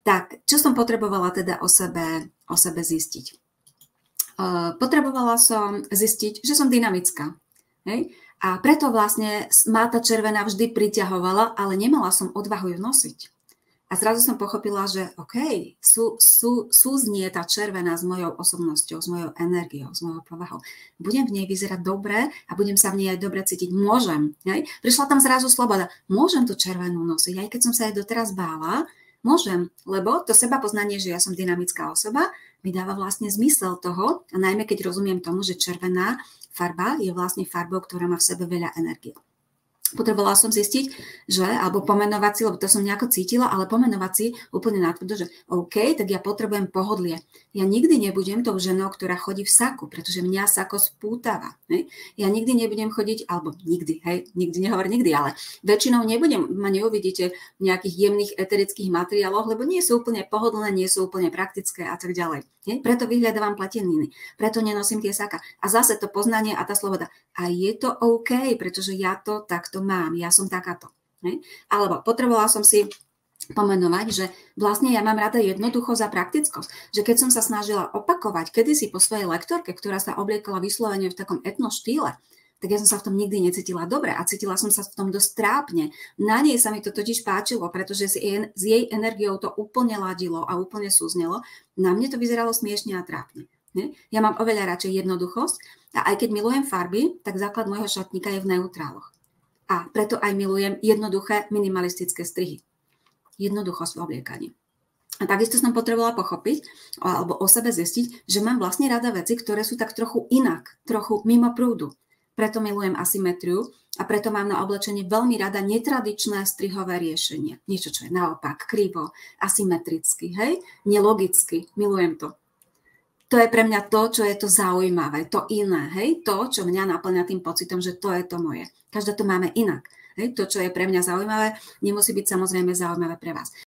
Tak, čo som potrebovala teda o sebe zistiť? Potrebovala som zistiť, že som dynamická. Hej? A preto vlastne ma tá červená vždy priťahovala, ale nemala som odvahu ju nosiť. A zrazu som pochopila, že OK, súznie tá červená s mojou osobnosťou, s mojou energiou, s mojou povahou. Budem v nej vyzerať dobre a budem sa v nej aj dobre cítiť. Môžem. Hej? Prišla tam zrazu sloboda. Môžem tú červenú nosiť. Aj keď som sa aj doteraz bála, môžem, lebo to seba poznanie, že ja som dynamická osoba, mi dáva vlastne zmysel toho, a najmä keď rozumiem tomu, že červená farba je vlastne farbou, ktorá má v sebe veľa energie. Potrebovala som zistiť, že, alebo pomenovať si, lebo to som nejako cítila, ale pomenovať si úplne natvrdo, že OK, tak ja potrebujem pohodlie. Ja nikdy nebudem tou ženou, ktorá chodí v saku, pretože mňa sako spútava. Hej? Ja nikdy nebudem chodiť, alebo nikdy, hej, nikdy nehovor nikdy, ale väčšinou ma neuvidíte v nejakých jemných eterických materiáloch, lebo nie sú úplne pohodlné, nie sú úplne praktické a tak ďalej. Hej? Preto vyhľadávam plateniny, preto nenosím tie saka. A zase to poznanie a tá sloboda. A je to OK, pretože ja to takto mám, ja som takáto. Ne? Alebo potrebovala som si pomenovať, že vlastne ja mám rada jednoduchosť a praktickosť. Že keď som sa snažila opakovať kedysi po svojej lektorke, ktorá sa obliekala vyslovene v takom etno štýle, tak ja som sa v tom nikdy necítila dobre a cítila som sa v tom dosť trápne. Na nej sa mi to totiž páčilo, pretože s jej energiou to úplne ladilo a úplne súznelo. Na mne to vyzeralo smiešne a trápne. Ne? Ja mám oveľa radšej jednoduchosť a aj keď milujem farby, tak základ môjho šatníka je v neutráloch. A preto aj milujem jednoduché minimalistické strihy. Jednoduchosť v obliekaní. A takisto som potrebovala pochopiť alebo o sebe zistiť, že mám vlastne rada veci, ktoré sú tak trochu inak, trochu mimo prúdu. Preto milujem asymetriu a preto mám na oblečenie veľmi rada netradičné strihové riešenie. Niečo, čo je naopak, krivo, asymetricky, hej? Nelogicky, milujem to. To je pre mňa to, čo je to zaujímavé, to iné, hej? To, čo mňa naplňa tým pocitom, že to je to moje. Každá to máme inak. Hej? To, čo je pre mňa zaujímavé, nemusí byť samozrejme zaujímavé pre vás.